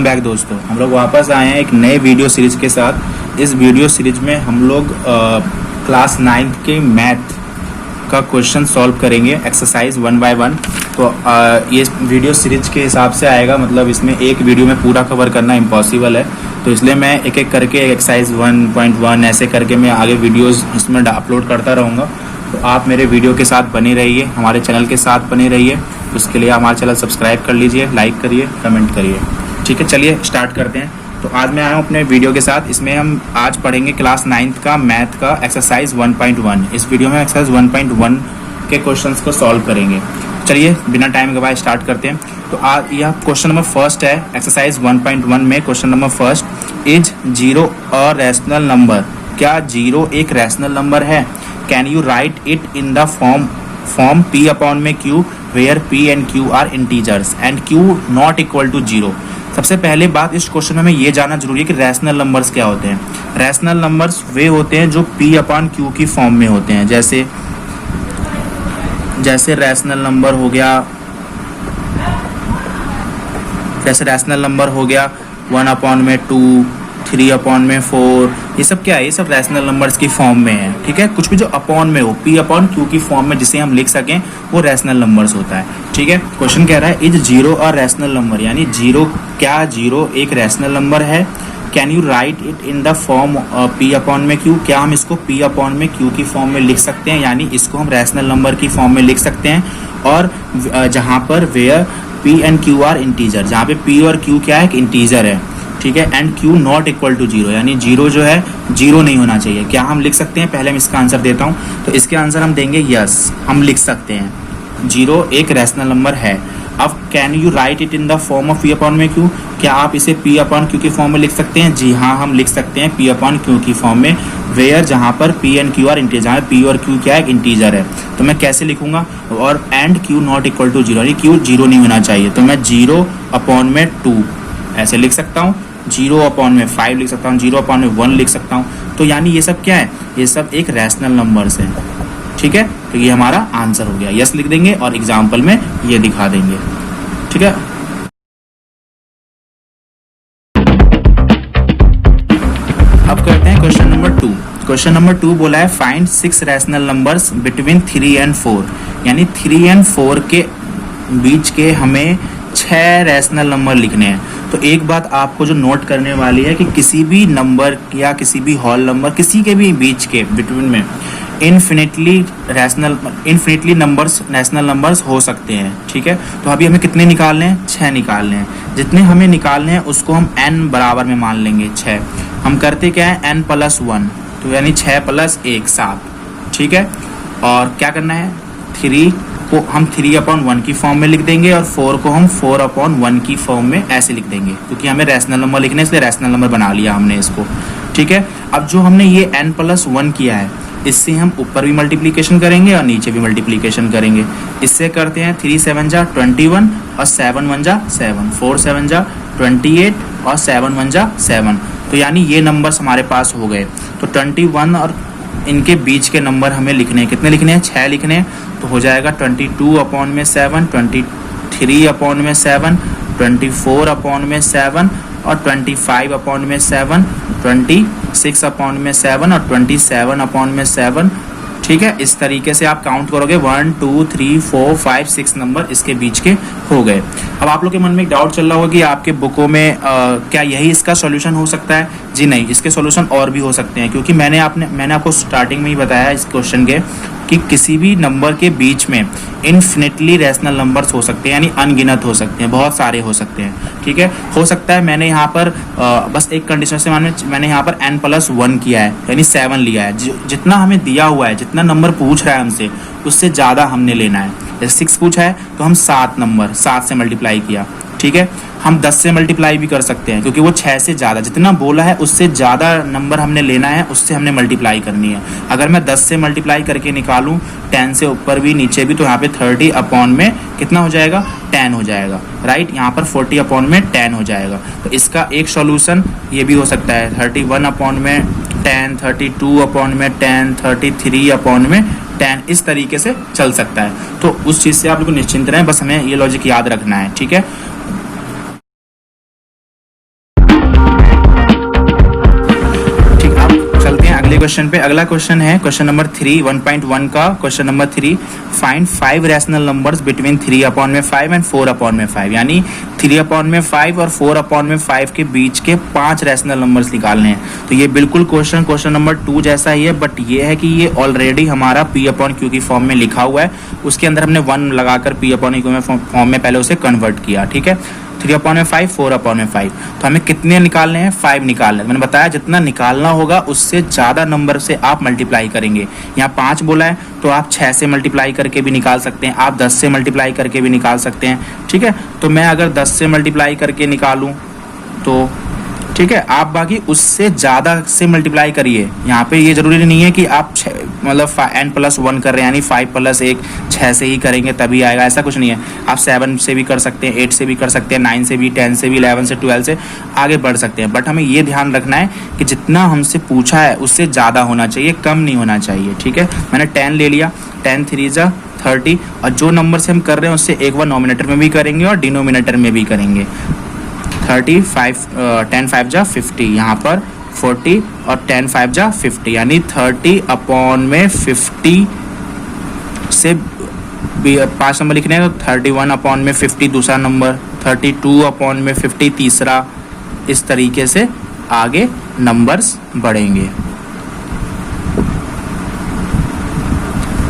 Back दोस्तों, हम लोग वापस आए हैं एक नए वीडियो सीरीज के साथ। इस वीडियो सीरीज में हम लोग क्लास 9th के मैथ का क्वेश्चन सॉल्व करेंगे, एक्सरसाइज 1 बाय 1। तो ये वीडियो सीरीज के हिसाब से आएगा, मतलब इसमें एक वीडियो में पूरा कवर करना इम्पॉसिबल है, तो इसलिए मैं एक एक करके एक्सरसाइज 1.1 ऐसे करके मैं आगे वीडियोस इसमें अपलोड करता रहूँगा। तो आप मेरे वीडियो के साथ बने रहिए, हमारे चैनल के साथ बने रहिए। उसके लिए हमारा चैनल सब्सक्राइब कर लीजिए, लाइक करिए, कमेंट करिए। ठीक है, चलिए स्टार्ट करते हैं। तो आज मैं आया हूँ अपने वीडियो के साथ। इसमें हम आज पढ़ेंगे क्लास 9th का मैथ का एक्सरसाइज 1.1। इस वीडियो में एक्सरसाइज 1.1 के क्वेश्चंस को सॉल्व करेंगे। चलिए बिना टाइम गवाए स्टार्ट करते हैं। तो आज यह क्वेश्चन नंबर फर्स्ट है एक्सरसाइज 1.1 में। Question number first, is 0 a rational number? क्या 0 एक रैशनल नंबर है? Can you write it in the form P upon में Q where P and Q are integers and Q not equal to 0। सबसे पहले बात इस question में हमें ये जानना जरूरी है कि रैशनल नंबर्स क्या होते हैं। रैशनल नंबर्स वे होते हैं जो P अपॉन Q की फॉर्म में होते हैं। जैसे रैशनल नंबर हो गया, जैसे रैशनल नंबर हो गया 1 अपॉन में 2, 3 अपॉन में 4। ये सब क्या है? ये सब रैशनल नंबर्स की फॉर्म में है। ठीक है, कुछ भी जो अपॉन में हो, P अपॉन Q की फॉर्म में जिसे हम लिख सकें, वो रैशनल नंबर्स होता है। ठीक है, क्वेश्चन कह रहा है इज 0 अ रैशनल नंबर, यानी 0 क्या 0 एक रैशनल नंबर है? Can you write it in the form P upon में Q? क्या हम इसको P अपॉन में Q की फॉर्म में लिख सकते हैं, यानी इसको हम रैशनल नंबर की फॉर्म में लिख सकते हैं। और जहाँ पर where P and Q are integer, जहाँ पे P और Q क्या है? एक इंटीजर है। ठीक है, and Q not equal to 0, यानी 0 जो है 0 नहीं होना चाहिए। क्या हम लिख सकते हैं? पहले हम इसका आंसर देता हूँ। तो इसके आंसर हम देंगे यस, हम लिख सकते हैं 0 एक रैशनल नंबर है। अब can you write it in the form of P upon में Q? क्या आप इसे P अपॉन Q की फॉर्म में लिख सकते हैं? जी हाँ, हम लिख सकते हैं P अपॉन Q की फॉर्म में, वेयर जहाँ पर P and Q are integer, जहाँ P और Q क्या है? एक इंटीजर है। तो मैं कैसे लिखूंगा? और and Q not equal to 0, यानी Q 0 नहीं होना चाहिए। तो मैं 0 अपॉन में 2 ऐसे लिख सकता हूँ, 0 अपॉन में 5 लिख सकता हूँ, 0 अपॉन में 1 लिख सकता हूँ। तो यानी ये सब क्या है? ये सब एक रैशनल नंबर्स हैं। ठीक है, तो ये हमारा आंसर हो गया। यस लिख देंगे और एग्जाम्पल में ये दिखा देंगे। ठीक है, अब करते हैं क्वेश्चन नंबर 2। क्वेश्चन नंबर 2 बोला है find 6 rational numbers between 3 and 4, यानी 3 एंड 4 के बीच के हमें 6 रैशनल नंबर लिखने हैं। तो एक बात आपको जो नोट करने वाली है कि किसी भी नंबर या किसी भी होल नंबर, किसी के भी बीच के बिटवीन में इन्फिनिटली रैशनल नंबर्स हो सकते हैं। ठीक है, तो अभी हमें कितने निकालने हैं? 6 निकालने हैं। जितने हमें निकालने हैं उसको हम n बराबर में मान लेंगे 6। हम करते क्या है? n + 1, तो यानी 6 + 1 7। ठीक है, और क्या करना है? 3 को हम 3 अपॉन 1 की फॉर्म में लिख देंगे और 4 को हम 4 अपॉन 1 की फॉर्म में ऐसे लिख देंगे, क्योंकि हमें रैशनल नंबर लिखने, इसलिए रैशनल नंबर बना लिया हमने इसको। ठीक है, अब जो हमने ये n + 1 किया है, इससे हम ऊपर भी मल्टीप्लिकेशन करेंगे और नीचे भी मल्टीप्लिकेशन करेंगे। इससे करते हैं 3 7 जा 21 और 7 1 जा 7, 4 7 जा 28 और 7 1 जा 7। तो यानी ये नंबर्स हमारे पास हो गए। तो 21 और इनके बीच के नंबर हमें लिखने हैं। कितने लिखने हैं? 6 लिखने हैं। तो हो जाएगा 22 अपॉन में 7, 23 अपॉन में 7, 24 अपॉन में 7 और 25 अपॉन में 7, 26 अपॉन में 7 और 27 अपॉन में 7। ठीक है, इस तरीके से आप काउंट करोगे 1 2 3 4 5 6 नंबर इसके बीच के हो गए। अब आप लोग के मन में एक डाउट चल रहा होगा कि आपके बुकों में क्या यही इसका सॉल्यूशन हो सकता है? जी नहीं, इसके सॉल्यूशन और भी हो सकते हैं, क्योंकि मैंने आपको स्टार्टिंग में ही बताया इस क्वेश्चन के कि किसी भी नंबर के बीच में इन्फिनिटली रैशनल नंबर्स हो सकते हैं, यानी अनगिनत हो सकते हैं, बहुत सारे हो सकते हैं। ठीक है, हो सकता है मैंने यहाँ पर बस एक कंडीशन से मैंने यहाँ पर n + 1 किया है, यानी 7 लिया है। जितना हमें दिया हुआ है, जितना नंबर पूछ रहा है हमसे, उससे ज़्यादा हमने लेना है। जैसे 6 पूछा है तो हम 7 से मल्टीप्लाई किया। ठीक है, हम 10 से मल्टीप्लाई भी कर सकते हैं, क्योंकि वो 6 से ज़्यादा, जितना बोला है उससे ज़्यादा नंबर हमने लेना है, उससे हमने मल्टीप्लाई करनी है। अगर मैं 10 से मल्टीप्लाई करके निकालूं 10 से ऊपर भी नीचे भी, तो यहाँ पे 30 अपॉन में कितना हो जाएगा? 10 हो जाएगा। राइट, यहाँ पर 40 अपॉन में 10 हो जाएगा। तो इसका एक सॉल्यूशन ये भी हो सकता है 31 अपॉन में 10, 32 अपॉन में 10, 33 अपॉन में 10, इस तरीके से चल सकता है। तो उस चीज़ से आप लोग निश्चिंत रहें, बस हमें ये लॉजिक याद रखना है। ठीक है, क्वेश्चन पे। अगला क्वेश्चन है क्वेश्चन नंबर 3 1.1 का question number 3, find 5 rational numbers between 3/5 and 4/5, यानी 3/5 और 4/5 के बीच के 5 रैशनल नंबर्स निकालने हैं। तो ये बिल्कुल क्वेश्चन नंबर 2 जैसा ही है, बट ये है कि ये ऑलरेडी हमारा P/Q की फॉर्म में लिखा हुआ है, उसके अंदर हमने 1 लगाकर P/Q में फॉर्म में पहले उसे कन्वर्ट किया। ठीक है, 3/5 4/5, तो हमें कितने निकालने हैं? 5 निकालने हैं। मैंने बताया जितना निकालना होगा उससे ज़्यादा नंबर से आप मल्टीप्लाई करेंगे। यहाँ 5 बोला है तो आप 6 से मल्टीप्लाई करके भी निकाल सकते हैं, आप 10 से मल्टीप्लाई करके भी निकाल सकते हैं। ठीक है, तो मैं अगर 10 से मल्टीप्लाई करके निकालूँ तो ठीक है, आप बाकी उससे ज़्यादा से मल्टीप्लाई करिए। यहाँ पे ये ज़रूरी नहीं है कि आप मतलब n+1 कर रहे हैं, यानी 5 + 1 6 से ही करेंगे तभी आएगा, ऐसा कुछ नहीं है। आप 7 से भी कर सकते हैं, 8 से भी कर सकते हैं, 9 से भी, 10 से भी, 11 से, 12 से आगे बढ़ सकते हैं। बट हमें ये ध्यान रखना है कि जितना हमसे पूछा है उससे ज़्यादा होना चाहिए, कम नहीं होना चाहिए। ठीक है, मैंने 10 ले लिया, 10 3 × 30, और जो नंबर से हम कर रहे हैं उससे एक बार नोमिनेटर में भी करेंगे और डिनोमिनेटर में भी करेंगे। 35 10 5 × 50, यहाँ पर 40 और 10 5 × 50, यानी 30/50 से 5 नंबर लिखने हैं तो 31/50 दूसरा नंबर, 32/50 तीसरा, इस तरीके से आगे नंबर्स बढ़ेंगे।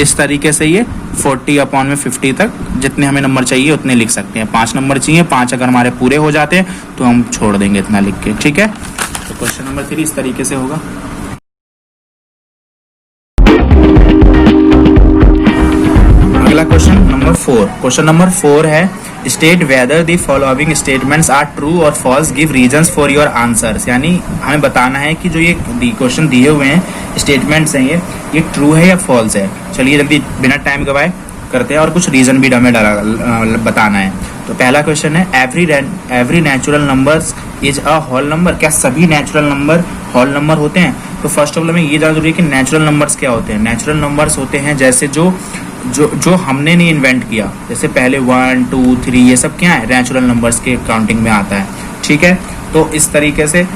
इस तरीके से ये 40/50 तक जितने हमें नंबर चाहिए उतने लिख सकते हैं। 5 नंबर चाहिए, 5 अगर हमारे पूरे हो जाते हैं तो हम छोड़ देंगे इतना लिख के। ठीक है, तो क्वेश्चन नंबर 3 इस तरीके से होगा। अगला क्वेश्चन नंबर 4, क्वेश्चन नंबर 4 है, state whether the following statements are true और false, give reasons for your answers, यानी हमें बताना है कि जो ये क्वेश्चन दिए हुए हैं स्टेटमेंट्स हैं ये ट्रू है या फॉल्स है। चलिए जल्दी बिना टाइम गवाए करते हैं और कुछ रीजन भी हमें बताना है। तो पहला क्वेश्चन है, every natural numbers is a whole number, क्या सभी नेचुरल नंबर होल नंबर होते हैं? तो फर्स्ट ऑफ ऑल हमें ये जानना जरूरी है कि नेचुरल नंबर्स क्या होते हैं। नेचुरल नंबर्स होते हैं जैसे जो हमने नहीं इन्वेंट किया, जैसे पहले 1 2 3 ये सब क्या है, नेचुरल नंबर्स के काउंटिंग में आता है। ठीक है, तो इस तरीके से,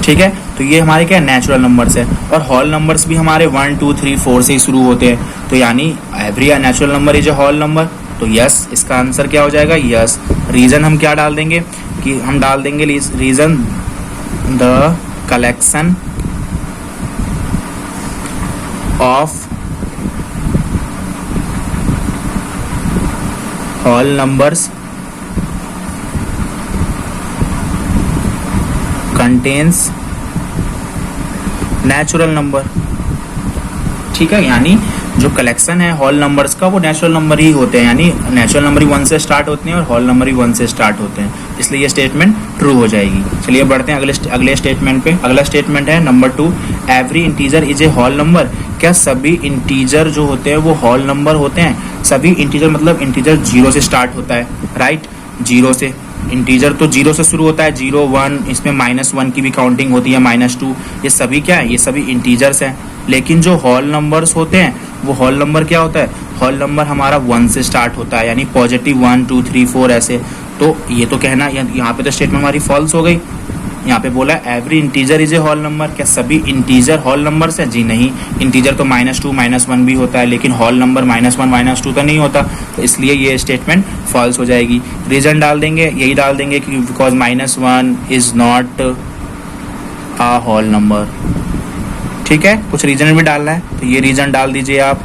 ठीक है, तो ये हमारे क्या नेचुरल नंबर्स है। और होल नंबर्स भी हमारे 1 2 3 4 से ही शुरू होते हैं, तो यानी every natural number is a whole number, तो यस, इसका आंसर क्या हो जाएगा? यस। रीजन हम क्या डाल देंगे कि हम डाल देंगे reason the collection of whole numbers contains natural number. ठीक है, यानी जो कलेक्शन है होल नंबर्स का वो नेचुरल नंबर ही होते हैं, यानी नेचुरल नंबर ही 1 से स्टार्ट होते हैं और होल नंबर ही 1 से स्टार्ट होते हैं, इसलिए ये स्टेटमेंट ट्रू हो जाएगी। चलिए बढ़ते हैं अगले स्टेटमेंट पे। अगला स्टेटमेंट है number 2, every integer is a whole number, क्या सभी इंटीजर जो होते हैं वो होल नंबर होते हैं? सभी इंटीजर मतलब इंटीजर 0 से स्टार्ट होता है, राइट, 0 से, इंटीजर तो 0 से शुरू होता है, 0 1, इसमें -1 की भी काउंटिंग होती है, -2, ये सभी क्या है, ये सभी इंटीजर्स हैं। लेकिन जो होल नंबर्स होते हैं वो होल नंबर क्या होता है? होल नंबर हमारा 1 से स्टार्ट होता है, यानी पॉजिटिव 1 2 3 4 ऐसे। तो ये तो कहना, यहाँ पे तो स्टेटमेंट हमारी फॉल्स हो गई। यहाँ पे बोला every integer is a whole number, क्या सभी इंटीजर होल नंबर्स हैं? जी नहीं, इंटीजर तो -2 -1 भी होता है, लेकिन होल नंबर -1 -2 तो नहीं होता, तो इसलिए ये स्टेटमेंट फॉल्स हो जाएगी। रीजन डाल देंगे, यही डाल देंगे कि because -1 is not a whole number. ठीक है, कुछ रीजन भी डालना है तो ये रीजन डाल दीजिए आप।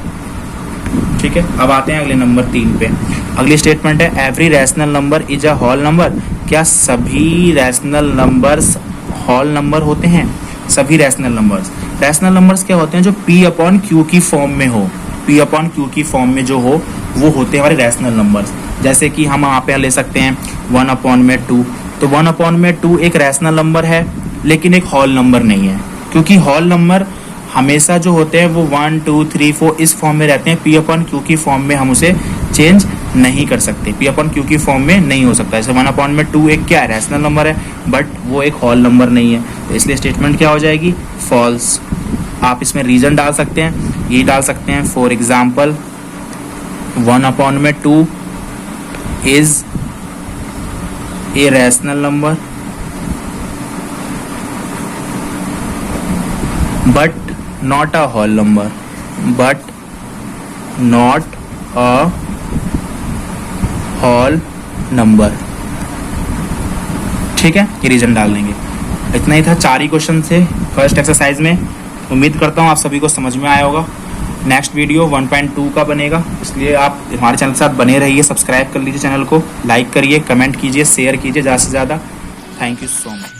ठीक है, अब आते हैं अगले नंबर 3 पे। अगली स्टेटमेंट है, every rational number is a whole number, क्या सभी रैशनल नंबर्स होल नंबर होते हैं? सभी रैशनल नंबर्स क्या होते हैं? जो P/Q की फॉर्म में हो, P/Q की फॉर्म में जो हो वो होते हैं हमारे रैशनल नंबर्स। जैसे कि हम यहाँ पे ले सकते हैं 1/2, तो 1/2 एक रैशनल नंबर है लेकिन एक होल नंबर नहीं है, क्योंकि होल नंबर हमेशा जो होते हैं वो 1 2 3 4 इस फॉर्म में रहते हैं। P/Q की फॉर्म में हम उसे चेंज नहीं कर सकते, P/Q की फॉर्म में नहीं हो सकता। जैसे 1/2 एक क्या है, रैशनल नंबर है, बट वो एक होल नंबर नहीं है, तो इसलिए स्टेटमेंट क्या हो जाएगी? फॉल्स। आप इसमें रीजन डाल सकते हैं, ये डाल सकते हैं, for example 1/2 is a rational number but not a whole number, but not a whole number. ठीक है, ये रीजन डाल देंगे। इतना ही था, 4 ही क्वेश्चन थे फर्स्ट एक्सरसाइज में। उम्मीद करता हूँ आप सभी को समझ में आया होगा। नेक्स्ट वीडियो 1.2 का बनेगा, इसलिए आप हमारे चैनल के साथ बने रहिए। सब्सक्राइब कर लीजिए चैनल को, लाइक करिए, कमेंट कीजिए, शेयर कीजिए ज़्यादा से ज़्यादा। Thank you so much.